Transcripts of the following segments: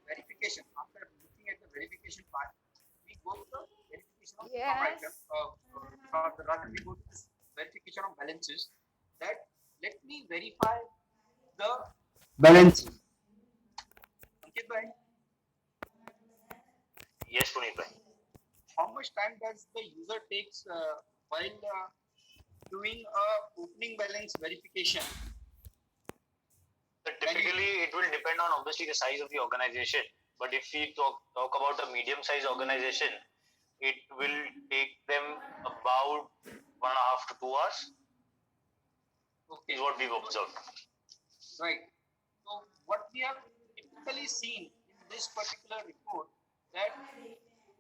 verification, after looking at the verification part, we go to the verification of stock item. Yes. Rather, we go to this verification of balances. That let me verify the balances. Ankit bhai, Yes, Puneet bhai. how much time does the user takes while doing a opening balance verification? So typically, it will depend on obviously the size of the organization. But if we talk about a medium-sized organization, it will take them about 1.5 to 2 hours. Okay. Is what we've observed. Right. So what we have typically seen in this particular report, that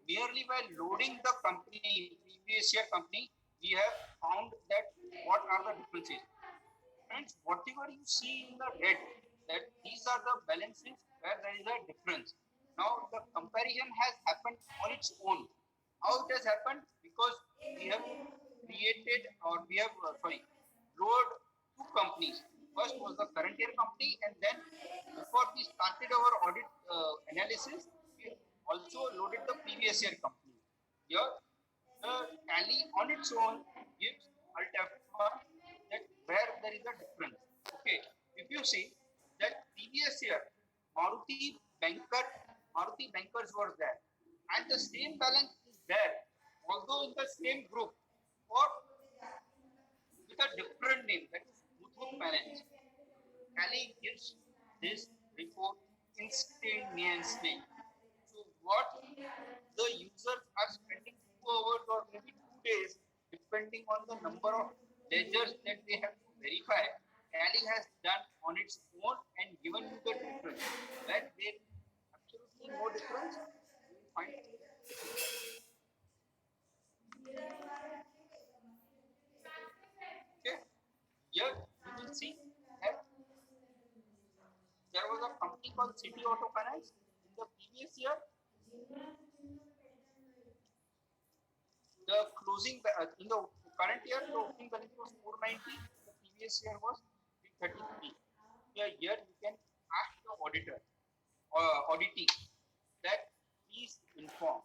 merely by loading the company, previous year company, we have found that what are the differences. Friends, whatever you see in the red, that these are the balances where there is a difference. Now the comparison has happened on its own. How it has happened? Because we have created, or we have load two companies. First was the current year company, and then before we started our audit analysis, we also loaded the previous year company. Here, the tally on its own gives alt alpha that where there is a difference. Okay, if you see that previous year Maruti Banker, Maruti Bankers were there, and the same balance is there, although in the same group, or with a different name, that is Muthoot Finance. Tally gives this report instantaneously. So what the users are spending 2 hours or maybe 2 days, depending on the number of ledgers that they have to verify, Tally has done on its own and given you the difference. That there absolutely no difference, you will find. Okay, here you will see that there was a company called City Auto Finance in the previous year. The closing in the current year, the opening balance was 490. The previous year was 333. Yeah, here you can ask the auditor or auditee that please inform.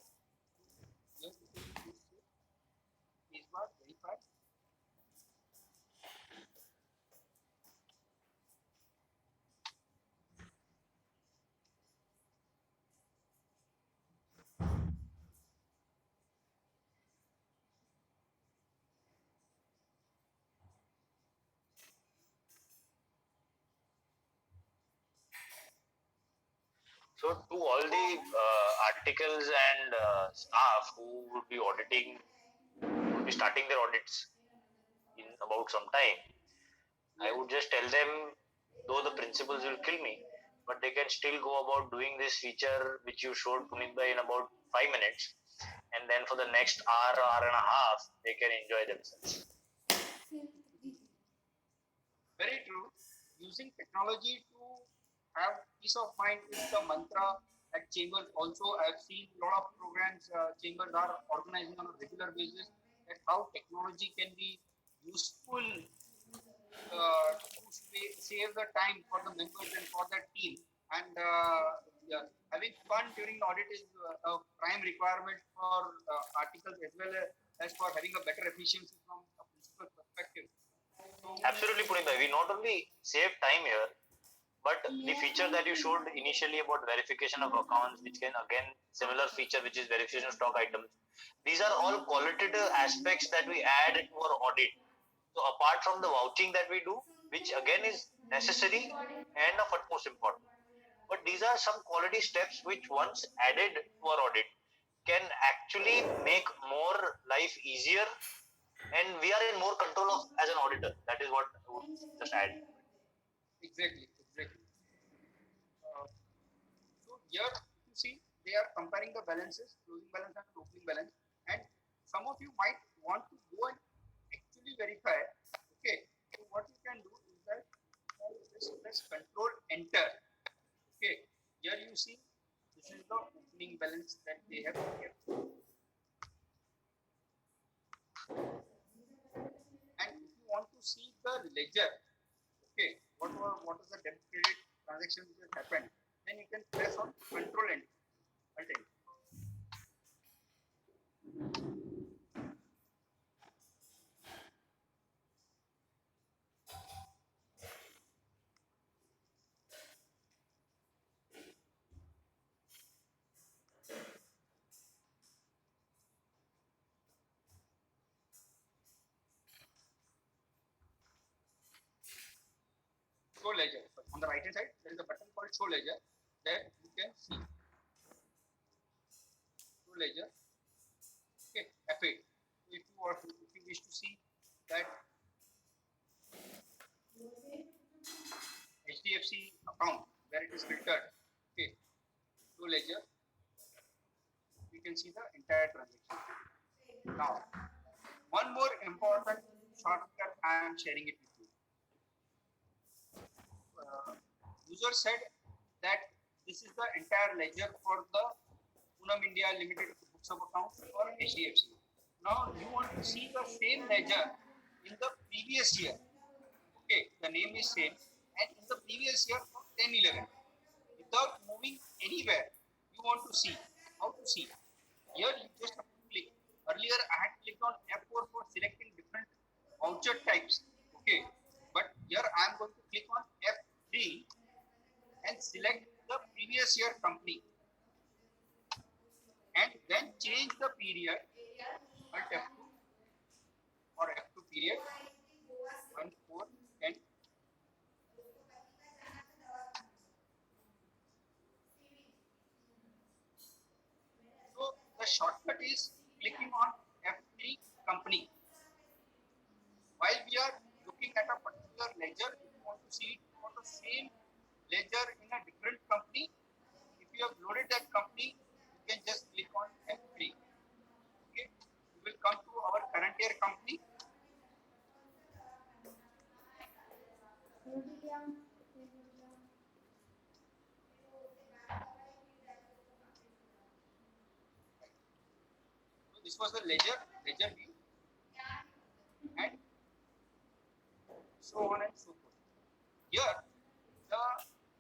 Yes, you can use this space bar, verify. So to all the articles and staff who would be auditing, would be starting their audits in about some time, I would just tell them, though the principles will kill me, but they can still go about doing this feature which you showed Puneet bhai in about 5 minutes, and then for the next hour and a half, they can enjoy themselves. Very true. Using technology to have peace of mind is the mantra at Chambers. Also, I've seen a lot of programs Chambers are organizing on a regular basis, that how technology can be useful to save the time for the members and for the team. And yeah, having fun during the audit is a prime requirement for articles, as for having a better efficiency from a principal perspective. So, Absolutely, Puneet bhai. We not only save time here, but the feature that you showed initially about verification of accounts, which can again similar feature which is verification of stock items, these are all qualitative aspects that we add to our audit. So apart from the vouching that we do, which again is necessary and of utmost importance, but these are some quality steps which once added to our audit can actually make more life easier, and we are in more control of as an auditor. That is what I would just add. exactly, exactly. So here you see they are comparing the balances, closing balance and opening balance, and some of you might want to go and actually verify. Okay, so what you can do is that just press Control Enter. Okay, here you see this is the opening balance that they have kept, and if you want to see the ledger, okay, what is the debit credit transaction which has happened, then you can press on control entity. I'll tell you. Show ledger. On the right hand side, there is a button called show ledger that you can see. Show ledger. Okay, F8. If you wish to see that HDFC account where it is filtered, okay, show ledger, you can see the entire transaction. Now, one more important shortcut I am sharing it with you. User said that this is the entire ledger for the Poonam India Limited books of account or HDFC. Now you want to see the same ledger in the previous year. Okay, the name is same, and in the previous year of 10-11, without moving anywhere, you want to see. How to see? Here you just have to click. Earlier I had clicked on F4 for selecting different voucher types. Okay, but here I am going to click on F3 and select the previous year company, and then change the period. Alt F2 or F2 period 1 4 10. So the shortcut is clicking on F3 company. While we are looking at a particular ledger, if you want to see it for the same ledger in a different company, if you have loaded that company, you can just click on F3. Okay, you will come to our current year company. So this was the ledger view, and so on and so forth. Here, the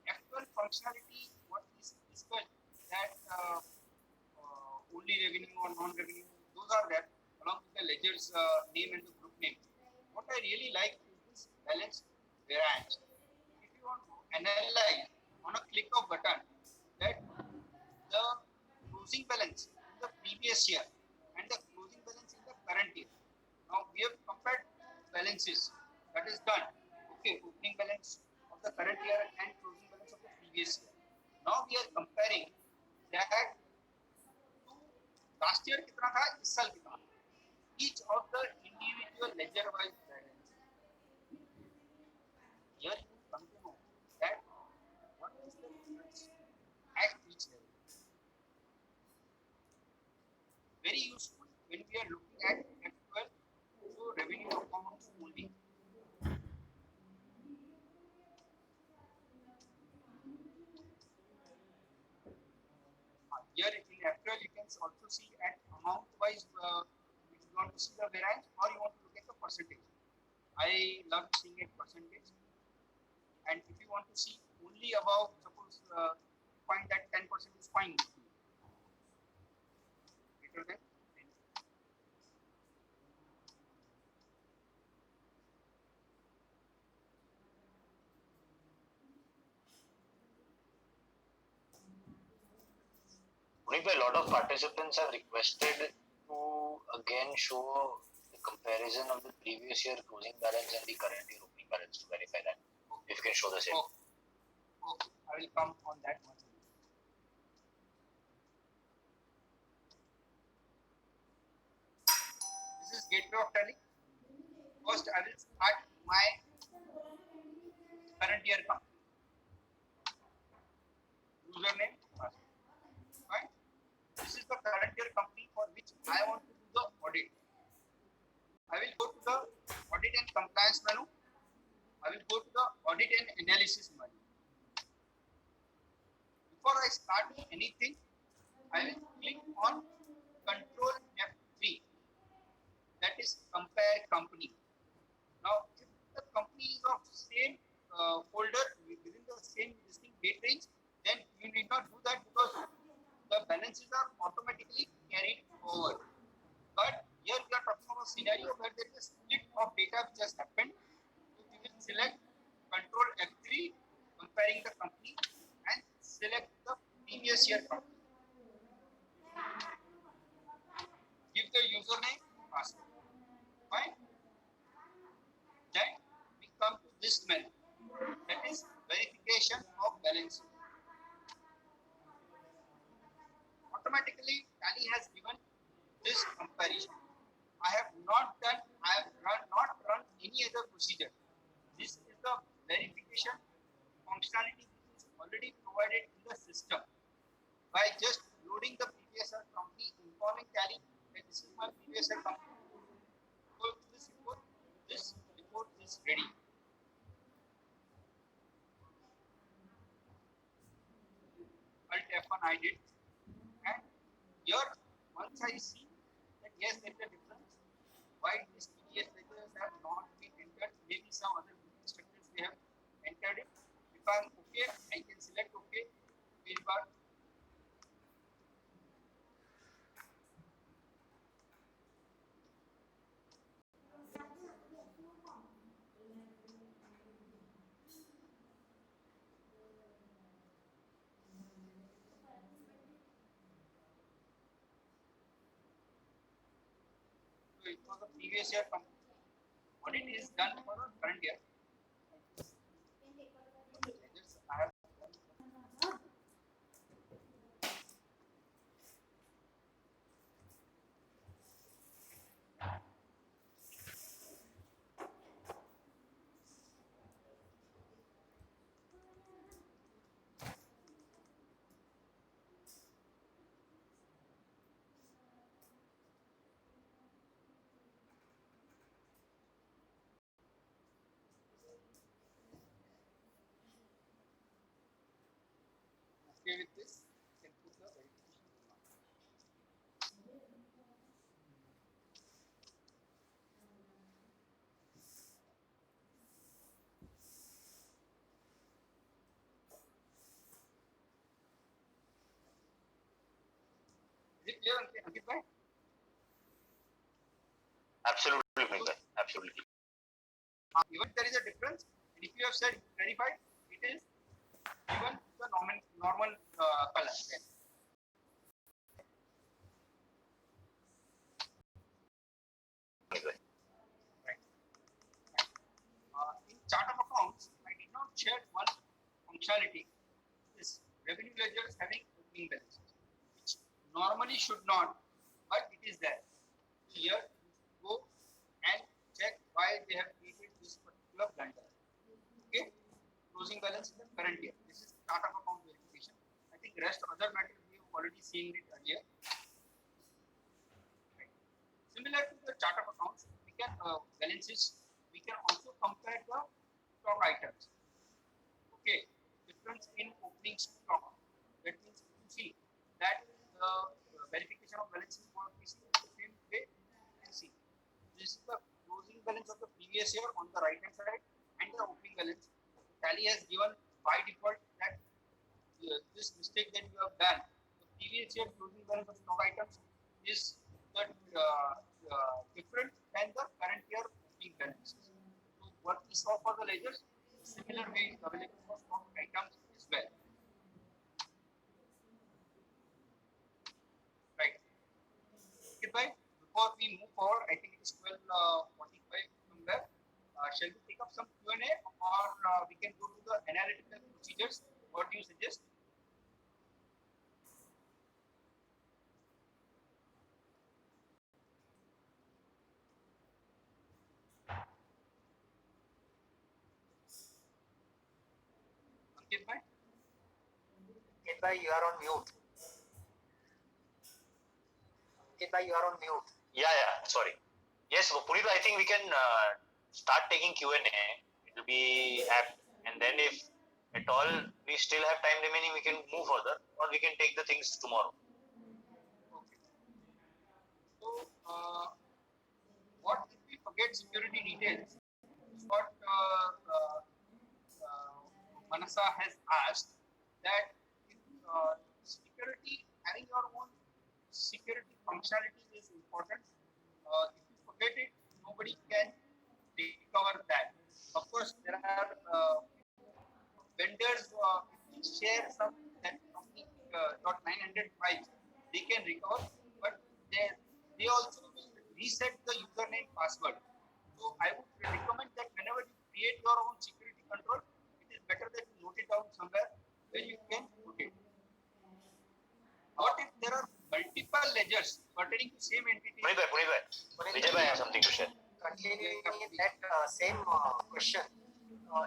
actual functionality what is discussed, that only revenue or non-revenue, those are there along with the ledger's name and the group name. What I really like is this balance variance. If you want to analyze on a click of button that the closing balance in the previous year and the closing balance in the current year. Now we have compared balances, that is done. Okay, opening balance of the current year and closing balance of the previous year. Now we are comparing that to last year कितना था, इस साल कितना. Each of the individual ledger wise balance. Here you come to know that what is the difference at each level. Very useful when we are looking at actual revenue accounts only. Here in April you can also see at amount wise, if you want to see the variance or you want to look at the percentage. I love seeing it percentage, and if you want to see only about, suppose find that 10% is fine with you. Greater than 10. A lot of participants have requested to again show the comparison of the previous year closing balance and the current year opening balance to verify that. If you can show the same. Okay. I will come on that one. This is gateway of Tally. First, I will start my current year company. Username. Right? This is the current year company for which I want to do the audit. I will go to the audit and compliance menu. I will go to the audit and analysis menu. Before I start anything, I will click on Control F3. That is compare company. Now, if the company is of same folder within the same listing date range, then you need not do that because scenario where there is a split of data which has happened, so we will select Control F3, comparing the company, and select the previous year company. Give the username, password. Fine. Then we come to this menu. That is verification of balance. Automatically, Tally has given this comparison. I have not run any other procedure. This is the verification functionality which is already provided in the system. By just loading the previous year company, informing Tally that this is my previous year company. Go to this report is ready. Alt F1 I did, and here once I see that yes there is a difference, why these TDS ledgers have not been entered, maybe some other instructors they have entered it. If I am okay, I can select okay, field bar. So it was the previous year company. Audit is done for the current year. Ledgers I have okay with this. You can put the verification command. Is it clear, Ankit bhai? Absolutely, Mr. Absolutely. Even there is a difference, and if you have said verified, it is given the normal color. Then. Right. In chart of accounts, I did not share one functionality. This revenue ledgers having opening balances, which normally should not, but it is there. Here, go and check why they have created this particular blunder. Okay, closing balance in the current year. This is chart of account verification. I think rest other matters we have already seen it earlier. Right. Similar to the chart of accounts, we can balances. We can also compare the stock items. Okay, difference in opening stock. That means you see that the verification of balances what we see in the same way. You see, this is the closing balance of the previous year on the right hand side and the opening balance. Tally has given by default that this mistake that you have done, the previous year closing balance of stock items is different than the current year opening balance. So what we saw for the ledgers, similar way is available for stock items as well. Right. Okay, bye. Before we move forward, I think it is 12:45 somewhere. Shall we take up some Q&A or we can go to the analytical procedures? What do you suggest? Ankit bhai? Ankit bhai, you are on mute. Ankit bhai, you are on mute. Yeah, sorry. Yes, Puneet, I think we can start taking Q&A. It will be apt. And then if at all we still have time remaining, we can move further or we can take the things tomorrow. Okay. So, what if we forget security details? Is what Manasa has asked, that if security, having your own security functionality is important. If you forget it, nobody can recover that. Of course, there are vendors share some that company .900 files, they can recover, but they also will reset the username password. So I would recommend that whenever you create your own security control, it is better that you note it down somewhere where you can put it. What if there are multiple ledgers pertaining to same entity? Punit bhai, Vijay bhai has something to share. Continuing in that same question,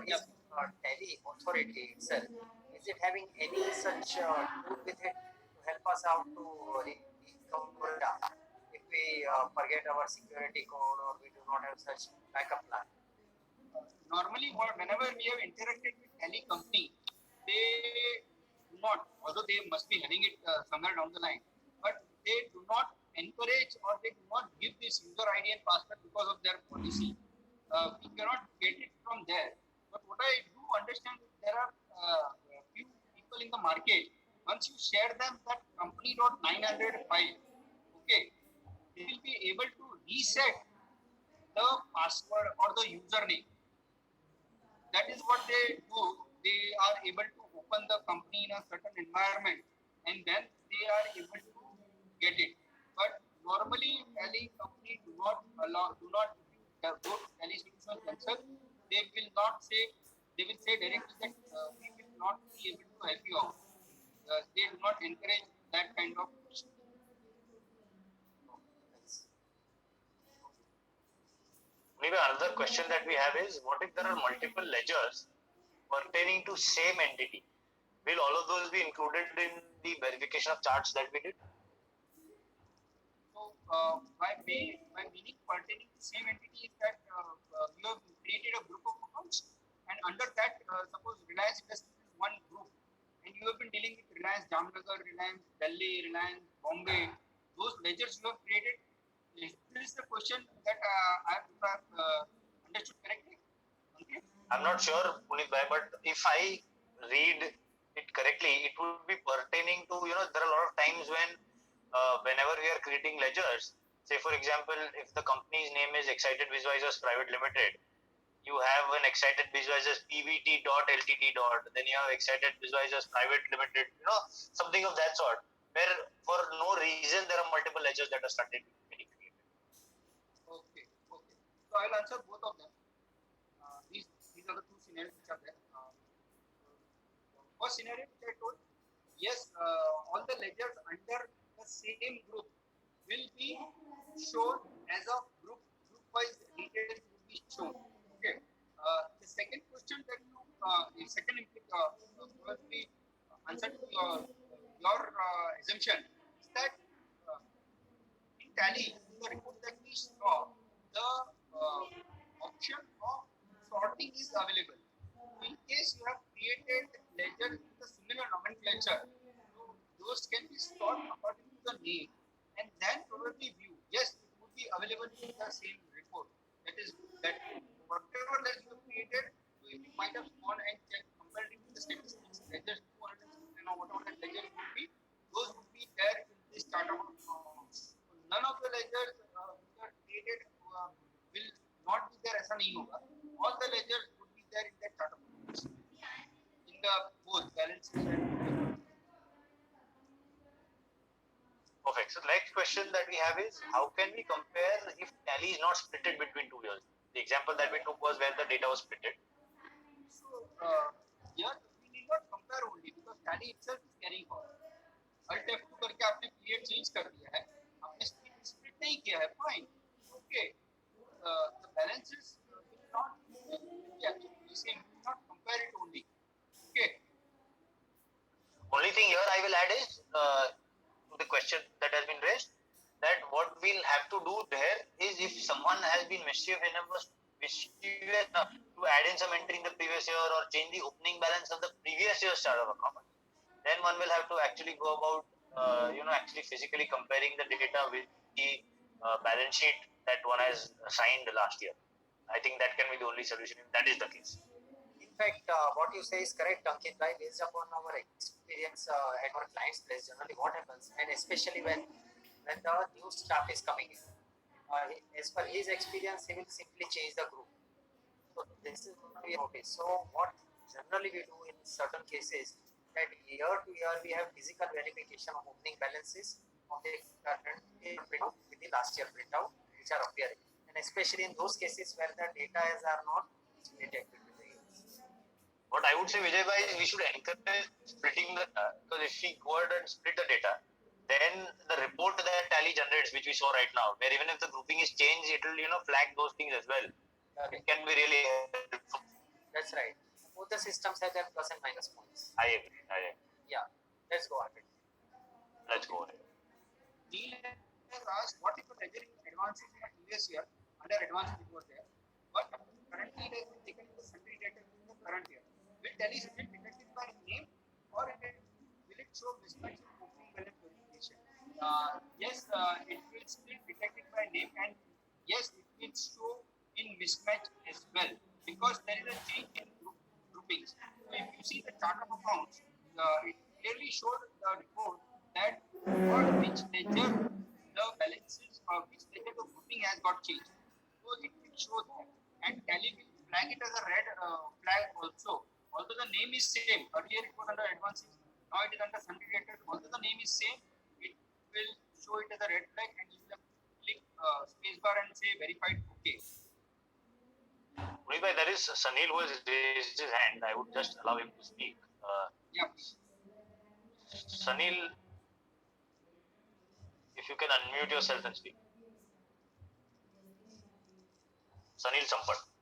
is Tally authority itself, is it having any such tool with it to help us out to recover data if we forget our security code or we do not have such backup plan? Normally, whenever we have interacted with any company, they do not, although they must be having it somewhere down the line, but they do not encourage or they do not give this user ID and password because of their policy. We cannot get it from there. But what I do understand is there are few people in the market. Once you share them that company.900 file, okay, they will be able to reset the password or the username. That is what they do. They are able to open the company in a certain environment and then they are able to get it. But normally, Tally company do not, if you go to Tally solutions themselves, they will say directly that we will not be able to help you out. They do not encourage that kind of question. Maybe another question that we have is, what if there are multiple ledgers pertaining to same entity? Will all of those be included in the verification of charts that we did? So, by meaning pertaining to same entity is that you have created a group of accounts, and under that, suppose Reliance Industries is one group, and you have been dealing with Reliance Jamnagar, Reliance Delhi, Reliance Bombay. Those ledgers you have created. Is this the question that I have understood correctly? Okay. I'm not sure, Punit bhai, but if I read it correctly, it would be pertaining to, there are a lot of times when whenever we are creating ledgers, say for example, if the company's name is Excited Visualizers Private Limited, you have an Excited Visualizers PVT.LTD. Then you have Excited Visualizers Private Limited, something of that sort, where for no reason there are multiple ledgers that are started getting created. Okay. So I will answer both of them. These are the two scenarios which are there. First scenario which I told, yes, all the ledgers under the same group will be shown as a group-wise details will be shown. Okay. The second question that the second probably answer to your assumption is that in Tally, in the report that we saw, the option of sorting is available. So in case you have created ledgers with a similar nomenclature, so those can be sorted according to the name and then probably view. Yes, it would be available in the same report. That is that whatever ledger you have created, so if you might have gone and checked compared it with the statistics, ledgers 216 or whatever that ledger would be, those would be there in this chart of accounts. None of the ledgers which are created will not be there. ऐसा नहीं होगा. All the ledgers would be there in that chart of accounts. In the both balances and Perfect. So the next question that we have is, how can we compare if Tally is not splitted between 2 years? The example that we took was where the data was splitted. so here we need not compare only because Tally itself is carrying forward. Alt F2 करके आपने period change कर दिया है, आपने split नहीं किया है, fine, okay. The balances will not be actually the same. We will not compare it only, okay. Only thing here I will add is to the question that has been raised, that what we'll have to do there is, if someone has been mischievous enough to add in some entry in the previous year or change the opening balance of the previous year's chart of account, then one will have to actually go about actually physically comparing the data with the balance sheet that one has signed last year. I think that can be the only solution if that is the case. In fact, what you say is correct, Ankit. Based upon our experience at our client's place, generally what happens, and especially when the new staff is coming in, as per his experience, he will simply change the group. So this is what we notice. So what generally we do in certain cases that year to year we have physical verification of opening balances of the current year printout with the last year printout which are appearing, and especially in those cases where the data are not related between the years. What I would say, Vijay bhai, is we should encourage splitting the data, because if we go ahead and split the data, then the report that Tally generates, which we saw right now, where even if the grouping is changed, it will flag those things as well. Okay. It can be really helpful. That's right. Both the systems have their plus and minus points. I agree. Yeah, let's go ahead. Let's go ahead. Neil has asked what if the ledger advances in the previous year under advances it was there, but currently it has been taken in the sundry debtor in the current year. Will Tally still detect it by name, or will it show mismatch in opening balance verification? Yes, it will still detect it by name, and yes, it will show in mismatch as well, because there is a change in groupings. So if you see the chart of accounts, it clearly showed the report that for which ledger the balances or which ledger the grouping has got changed. So it will show that, and Tally will flag it as a red flag also. Although the name is same, earlier it was under advances, now it is under sundry debtors. Although the name is same, it will show it as a red flag, and you will have to click spacebar and say verified OK. Puneet bhai, there is Sanil who has raised his hand. I would just allow him to speak. Yeah, please. Sanil, if you can unmute yourself and speak. Sanil Sampat.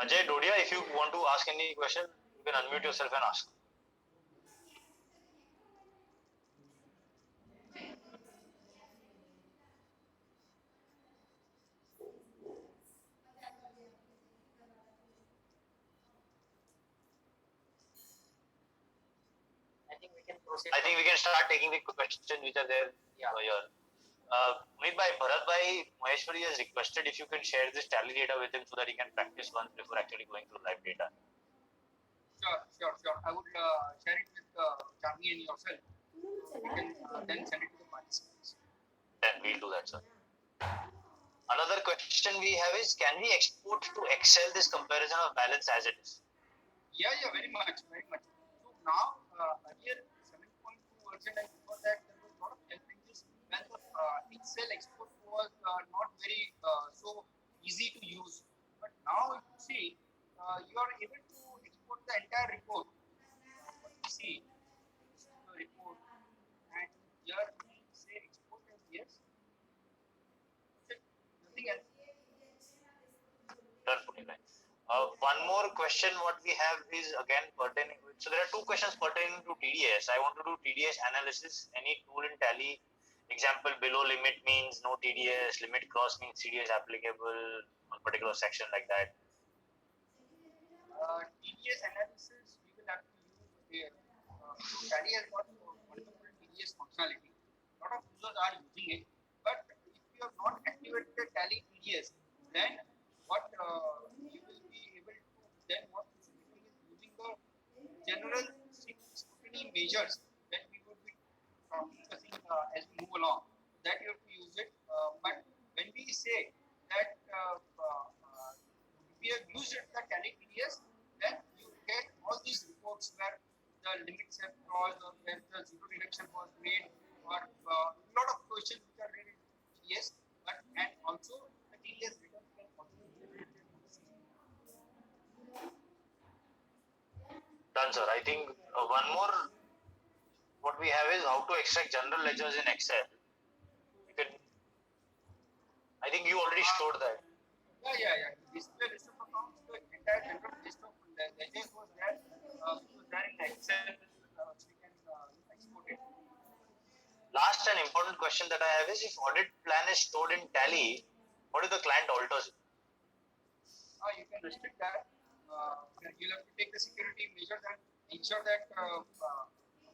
Ajay Dodia, if you want to ask any question, you can unmute yourself and ask. I think we can proceed. I think we can start taking the questions which are there here. Puneet bhai, Bharat bhai, Maheshwari has requested if you can share this Tally data with him so that he can practice once before actually going through live data. Sure. I would share it with Jami and yourself. We can then send it to the participants. Then we'll do that, sir. Another question we have is, can we export to Excel this comparison of balance as it is? Yeah, very much. So now, earlier 7.2 version, and before that, there was a lot of challenges when the Excel export was not very so easy to use. But now, if you see, you are able to export the entire report. What you see, the report, and here we say export as yes. Nothing else. Done, Puneet bhai. One more question what we have is again pertaining. So there are two questions pertaining to TDS. I want to do TDS analysis. Any tool in Tally? Example, below limit means no TDS, limit cross means TDS applicable on particular section like that. TDS analysis we will have to use here. So Tally has got wonderful TDS functionality. A lot of users are using it, but if you have not activated the Tally TDS, then what you will be able to, then what you should be doing is using the general scrutiny measures that we would be discussing as we move along. That you have to use it. But when we say that if we have used it, the Tally TDS, then you get all these reports where the limits have crossed or where the zero reduction was made, or a lot of questions which are related to TDS, but and also the TDS returns can also be generated on the system. Done, sir. I think one more what we have is how to extract general ledgers in Excel. You can. I think you already showed that. Yeah. Display list of accounts, the entire general list of ledgers was there. Which was there in the Excel, so we can export it. Last and important question that I have is, if audit plan is stored in Tally, what if the client alters it? You can restrict that. You'll have to take the security measures and ensure that, of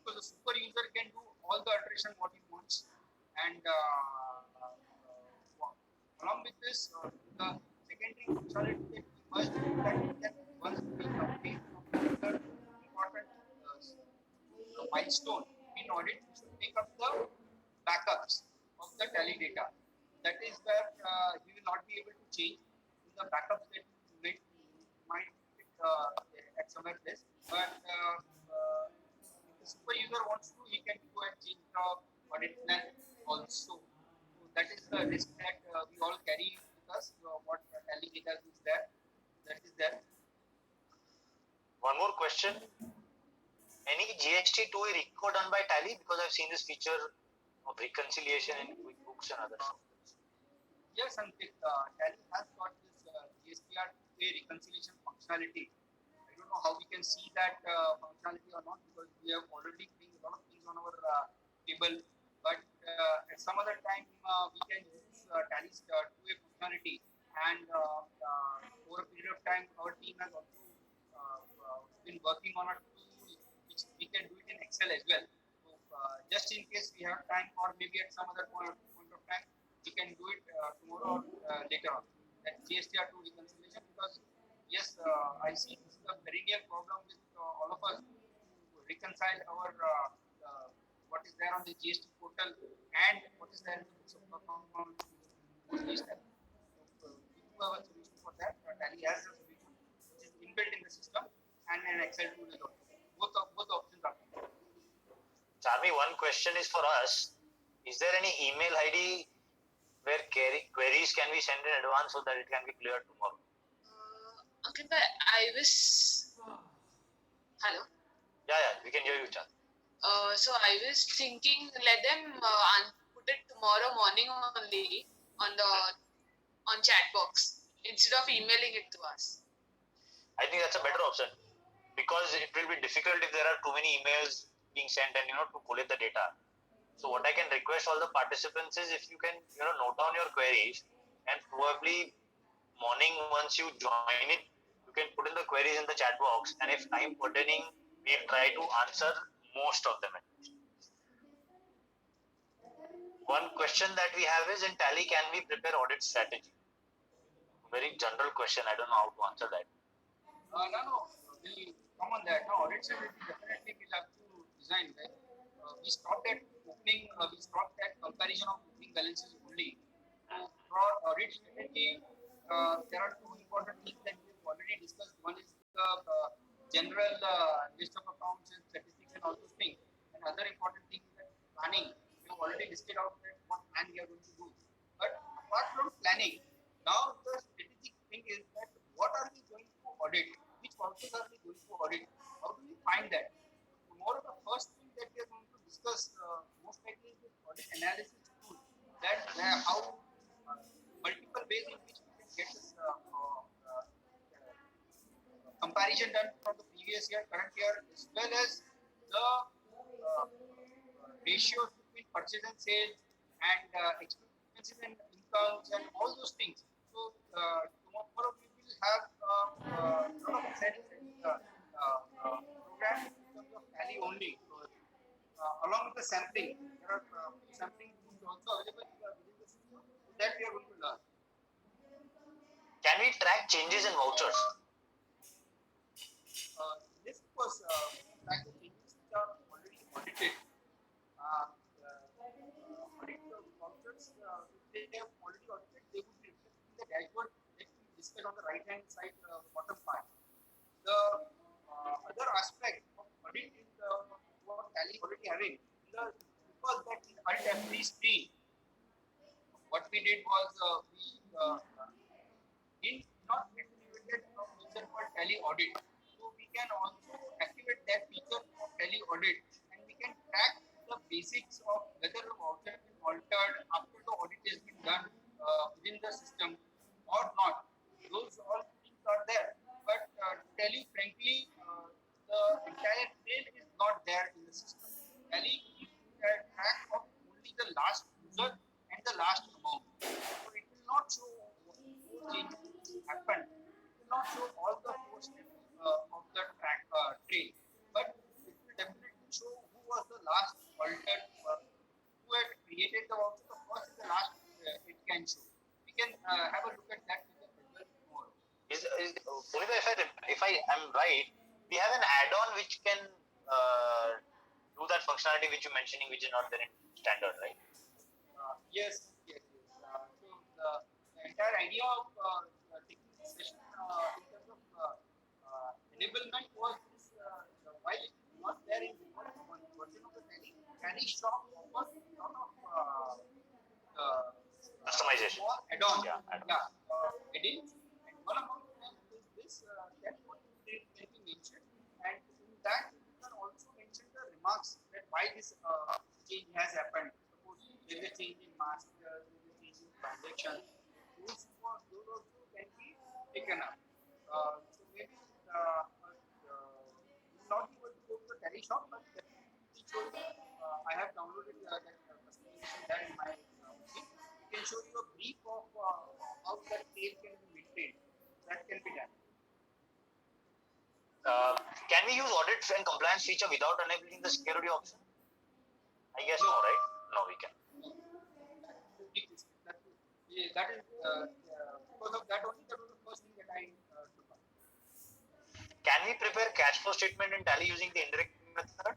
course, the super user can do all the alteration what he wants, and along with this, the secondary functionality that we must do that we can once we complete a particular important milestone in audit, we should make up the backups of the tally data. That is where we will not be able to change in the backups that you might at somewhere place. But if the super user wants to, he can go and change the audit plan also. So that is the risk that we all carry with us. What tally data is there, that is there. One more question. Any GST 2 record done by Tally? Because I've seen this feature of reconciliation in QuickBooks and other softwares. Yes, Ankit, Tally has got this GSTR 2A reconciliation functionality. I don't know how we can see that functionality or not because we have already putting a lot of things on our table. But at some other time, we can use Tally's 2A functionality. And over a period of time, our team has also been working on a tool which we can do it in Excel as well. So just in case we have time, or maybe at some other point of time, we can do it tomorrow or later on. That GSTR2 reconciliation, because yes, I see this is a perennial problem with all of us to reconcile our what is there on the GST portal and what is there in the books of accounts. We do have a solution for that. Tally has a solution which is inbuilt in the system, and an Excel tool is also there. Both options are there. Charmi, one question is for us. Is there any email ID where queries can be sent in advance so that it can be cleared tomorrow? Ankit, I was. Hello. Yeah, we can hear you, Charmi. So I was thinking, let them put it tomorrow morning only on chat box instead of emailing it to us. I think that's a better option because it will be difficult if there are too many emails being sent and to collate the data. So what I can request all the participants is if you can note down your queries and probably morning once you join it, you can put in the queries in the chat box, and if time pertaining, we'll try to answer most of them at least. One question that we have is, in Tally, can we prepare audit strategy? Very general question. I don't know how to answer that. No, we'll come on that. No, audit strategy definitely we'll have to design, right? We stopped at opening, we stopped at comparison of opening balances only. So for audit strategy, there are two important things that we've already discussed. One is the general list of accounts and statistics and all those things. And other important thing is that planning. We have already listed out that what plan we are going to do. But apart from planning, now the strategic thing is that what are we going to audit? Which vouchers are we going to audit? How do we find that? Tomorrow, the first thing that we are going to discuss most likely is this audit analysis tool. That how multiple ways in which we can get this comparison done from the previous year, current year, as well as the ratios between purchase and sales and expenses and incomes and all those things. So tomorrow we will have a lot of exciting program in terms of Tally only. Along with the sampling, there are sampling tools also available within the system that we are going to learn. Can we track changes in vouchers? Yes, of course, track the changes which are already audited. Audit the vouchers, if they have already audited, they would be reflected in the dashboard that we discussed on the right hand side bottom part. The other aspect of audit is what Tally already having. Because that in Alt F3 screen, what we did was we did not activated a feature called Tally Audit. So we can also activate that feature of Tally Audit, and we can track the basics of whether the voucher has been altered after the audit has been done within the system or not. Those all things are there. But to tell you frankly, the entire trail is not there in the system. Tally gives you a track of only the last user and the last amount. So it will not show what changes happened. It will not show all the 4 steps of the trail. But it will definitely show who was the last altered, who had created the voucher, the first and the last it can show. We can have a look at that as well tomorrow. Punita, if I am right, we have an add-on which can do that functionality which you're mentioning, which is not there in standard, right? Yes, yes, yes. So the entire idea of taking this session in terms of enablement was this, while it is not there in one version of the Tally shop offers a lot of Customization. small add-ons, Yeah, add-ons. add-ins, and one among them is this that what can be mentioned, and in that you can also mention the remarks that why this change has happened. Suppose there is a change in master, there is a change in transaction. Those also can be taken up. So maybe you will not be able to go to the Tally shop, but definitely it will show you. I have downloaded that customization there in my machine. It can show you a brief of how that tail can be maintained. That can be done. Can we use audit and compliance feature without enabling the security option? I guess no, right? No, we can. That is because of that only. That was the first thing that I took up. Can we prepare cash flow statement in Tally using the indirect method?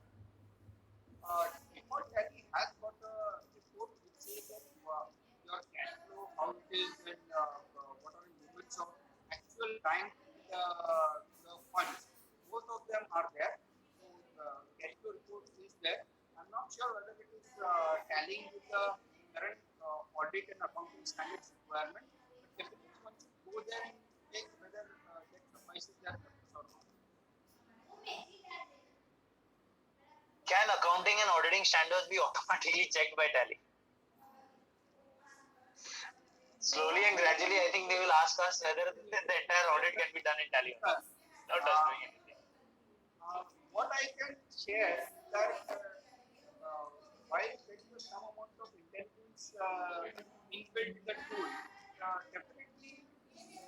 Default Tally has got a report which says that your cash flow, how it is, and what are the movements of actual bank the funds. Both of them are there. So the cash flow report is there. I'm not sure whether it is tallying with the current audit and accounting standards requirement, but definitely one should go there and check whether that suffices their purpose or not. Can accounting and auditing standards be automatically checked by Tally? Slowly and gradually, I think they will ask us whether the entire audit can be done in Tally. Not us doing anything. What I can share is that while there is some amount of intelligence inbuilt in the tool, definitely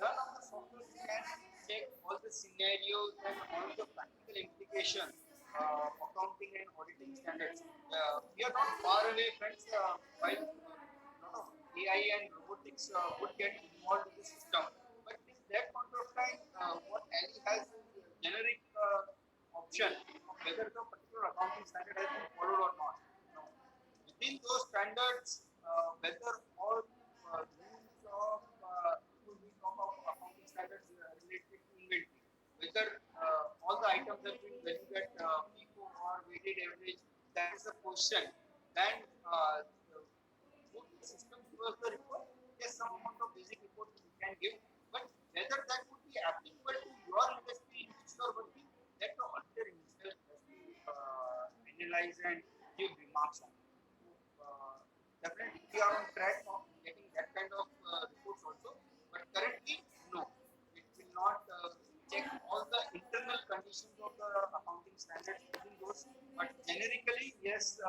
none of the software can check all the scenarios and all the practical implications of accounting and auditing standards. We are not far away, friends, while a lot of AI and robotics would get involved in the system. But in that point of time, what Ali has is generic option of whether the particular accounting standard has been followed or not. Now, within those standards, whether all rules of we talk of accounting standards related to inventory, whether all the items have been valued at FIFO or weighted average, that is the question. Then would the system give us the report? Yes, some amount of basic report we can give, but whether that would be applicable to your industry in which you are working, that the auditor himself has to analyze and give remarks on. So, definitely we are on track of getting that kind of reports also, but currently no, it will not check all the internal conditions of the accounting standards within those, but generically yes,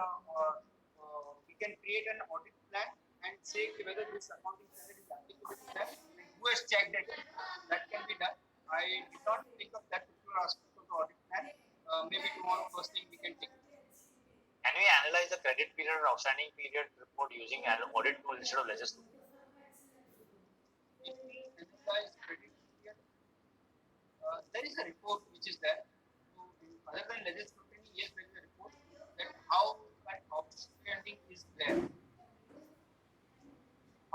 we can create an audit plan and say whether this accounting standard is applicable to them and who has checked it. That can be done. I did not pick up that particular aspect of the audit plan. Maybe tomorrow first thing we can take it. Can we analyze the credit period or outstanding period report using an audit tool instead of ledger scrutiny? If we analyze credit period, there is a report which is there. So other than ledger scrutiny, yes, there is a report that how that outstanding is there.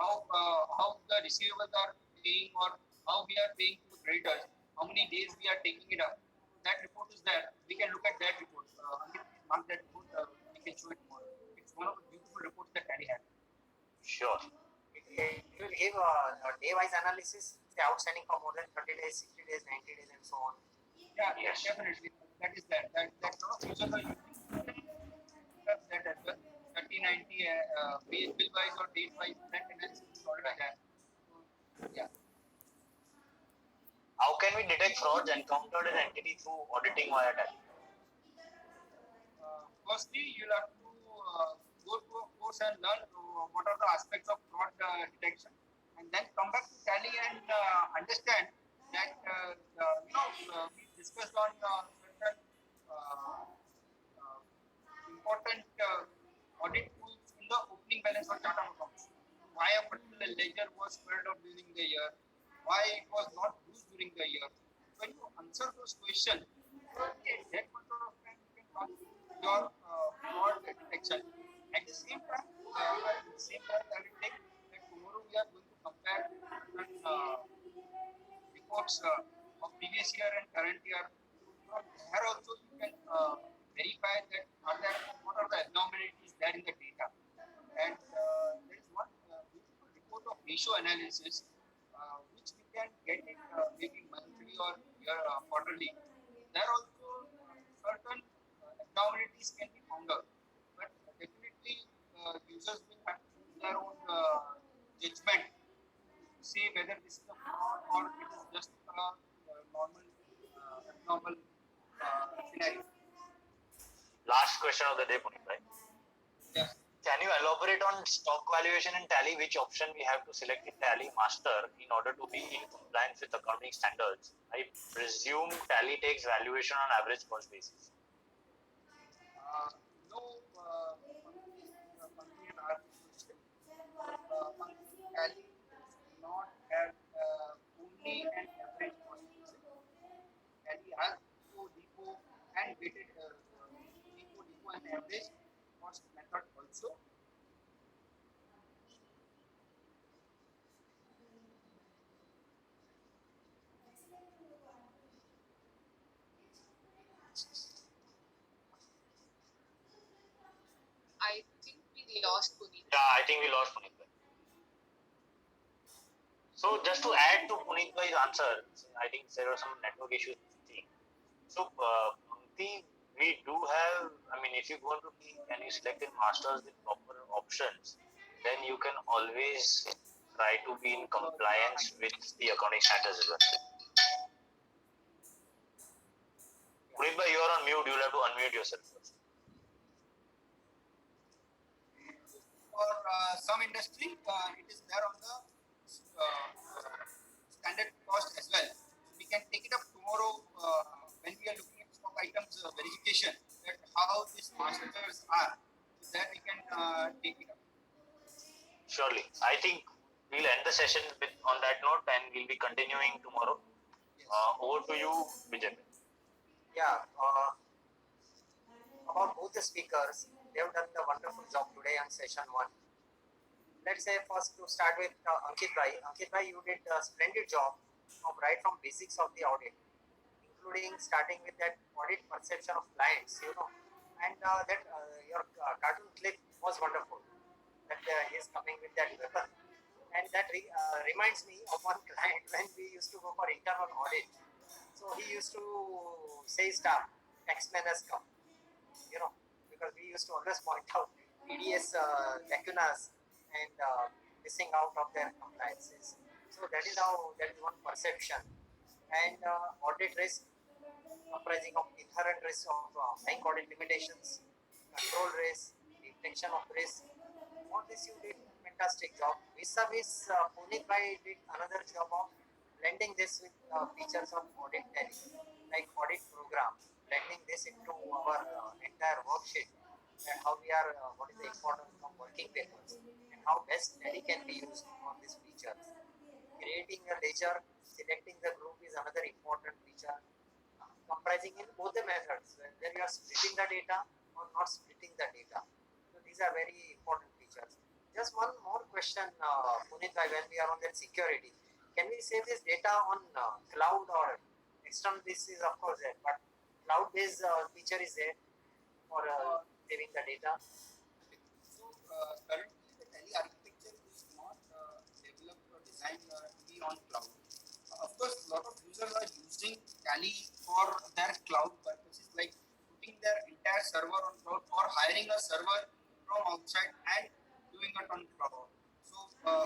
How the receivables are paying or how we are paying to the creditors, how many days we are taking it up. That report is there. We can look at that report. Please mark that report. We can show it tomorrow. It's one of the beautiful reports that Tally has. Sure. It will give a day-wise analysis, say outstanding for more than 30 days, 60 days, 90 days, and so on. Yeah, Yes. definitely. That is there. That lot of users are using that as well. 30, 90 bill wise or date wise that analysis is already there. So, yeah. How can we detect frauds encountered in entity through auditing via Tally? Firstly, you'll have to go to a course and learn what are the aspects of fraud detection, and then come back to Tally and understand that we discussed on certain important audit tools in the opening balance or chart of accounts. why a particular ledger was spread out during the year, why it was not used during the year. When you answer those questions, at that point of time you can come to your fraud detection. At the same time, I will take that tomorrow we are going to compare different reports of previous year and current year. From there also you can verify that what are the abnormalities there in the data. And there is one beautiful report of ratio analysis which we can get it maybe monthly or quarterly. There also certain abnormalities can be found out, but definitely users will have to use their own judgment to say whether this is a fraud or it is just a normal abnormal scenario. Last question of the day, Puneet, right? Yeah. Can you elaborate on stock valuation in Tally? Which option we have to select in Tally Master in order to be in compliance with accounting standards? I presume Tally takes valuation on average cost basis. No, Pankaj had asked this question. Pankaj, Tally does not have only an average cost basis. Tally has FIFO, and weighted FIFO and average cost method also. I think we lost Puneet. Yeah, I think we lost Puneet. So just to add to Puneet Bhai's answer, I think there are some network issues. So Pankti, we do have. I mean, if you go to T and you select in masters with proper options, then you can always try to be in compliance with the accounting standards as well. Puneet Bhai, you are on mute. You'll have to unmute yourself first. For some industry, it is there on the standard cost as well. So we can take it up tomorrow when we are looking at stock items verification, that how these masters are, so that we can take it up. Surely. I think we'll end the session on that note and we'll be continuing tomorrow. Yes. Over to you, Vijay. Yeah, about both the speakers, they have done the wonderful job today on session 1. Let's say first to start with Ankit Bhai. Ankit Bhai, you did a splendid job of right from basics of the audit, including starting with that audit perception of clients, and that your cartoon clip was wonderful. That he is coming with that weapon, and that reminds me of one client when we used to go for internal audit. So he used to say stuff, X-Men has come, because we used to always point out TDS lacunas and missing out of their compliances. So that is one perception. And audit risk comprising of inherent risk of bank audit limitations, control risk, detection of risk. All this you did fantastic job. Vis-a-vis Puneet Bhai did another job of blending this with features of audit Tally, like audit program, blending this into our entire worksheet, and how we are, what is the importance of working papers, and how best Tally can be used on these features. Creating a ledger, selecting the group is another important feature, comprising in both the methods, whether you are splitting the data or not splitting the data. So these are very important features. Just one more question, Puneet Bhai, when we are on that security, can we save this data on cloud or external? This is of course there, but cloud-based feature is there for saving the data. So currently the Tally architecture is not developed or designed to be on cloud. Of course, a lot of users are using Tally for their cloud purposes, like putting their entire server on cloud or hiring a server from outside and doing it on cloud. So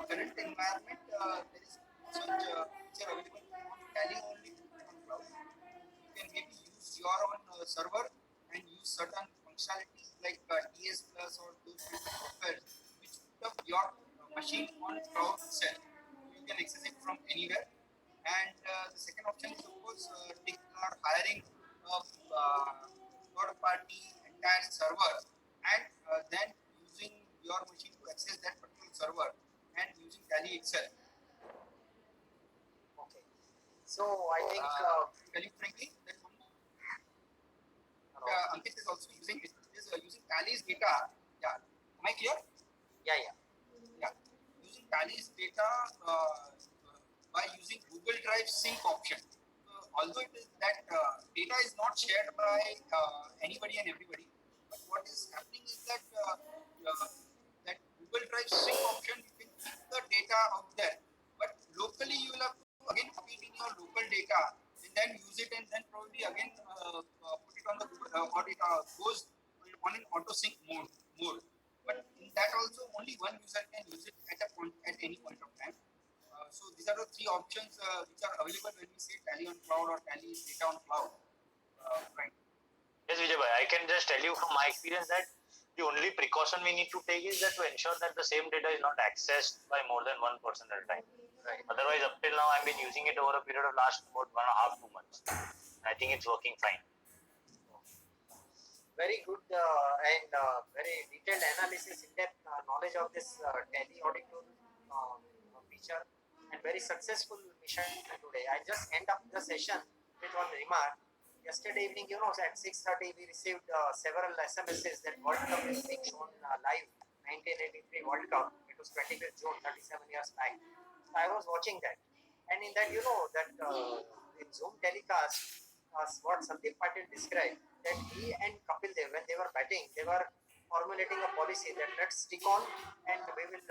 current environment, there is such feature available on Tally only to put it on cloud. You can maybe use your own server and use certain functionalities like TS Plus or those kind of software which put up your machine on cloud itself. So you can access it from anywhere. And the second option is, of course, taking or hiring a third party entire server and then using your machine to access that particular server and Tally itself. Okay. So I think Tell you frankly, that hello. Ankit is also using using Tally's data. Yeah, am I clear? Yeah, yeah. Yeah, using Tally's data by using Google Drive sync option. Although it is that data is not shared by anybody and everybody, but what is happening is that that Google Drive sync option, you can keep the data out there, but locally you will have to again copy it in your local data and then use it and then probably again put it on the Google, or it goes on an auto sync mode. But in that also only one user can use it at any point of time. So these are the three options which are available when we say Tally on cloud or Tally data on cloud. Right. Yes, Vijay bhai, I can just tell you from my experience that the only precaution we need to take is that to ensure that the same data is not accessed by more than one person at a time. Right. Otherwise, up till now, I've been using it over a period of last about 1.5 to 2 months. I think it's working fine. Very good and very detailed analysis, in-depth knowledge of this Tally audit tool feature, and very successful mission today. I just end up the session with one remark. Yesterday evening, at 6:30, we received several SMSs that World Cup is being shown live. 1983 World Cup. It was 25th June, 37 years back. I was watching that, and in that, that in Zoom telecast, what Sandeep Patil described, that he and Kapil Dev, when they were batting, they were formulating a policy that let's stick on and we will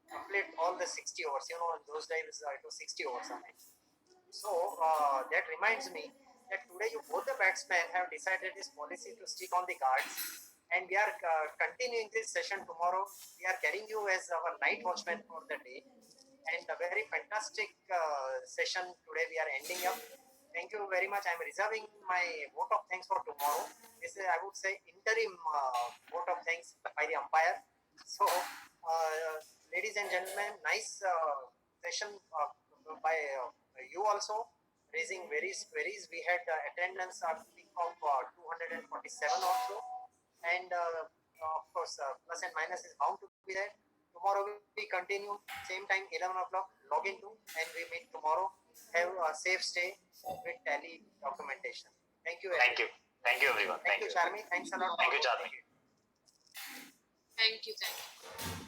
complete all the 60 overs. In those days it was 60 overs a match. So that reminds me that today you both the batsmen have decided this policy to stick on the guards, and we are continuing this session tomorrow. We are carrying you as our night watchman for the day, and a very fantastic session today we are ending up. Thank you very much. I'm reserving my vote of thanks for tomorrow. This is, I would say, interim vote of thanks by the umpire. So, ladies and gentlemen, nice session by you also, raising various queries. We had attendance of 247 also, and of course, plus and minus is bound to be there. Tomorrow we continue, same time, 11 o'clock, log into, and we meet tomorrow. Have a safe stay with Tally documentation. Thank you. Thank you. Thank you, everyone. Thank you, Charmi. Thanks a lot. Thank you, Charmi. Thank you.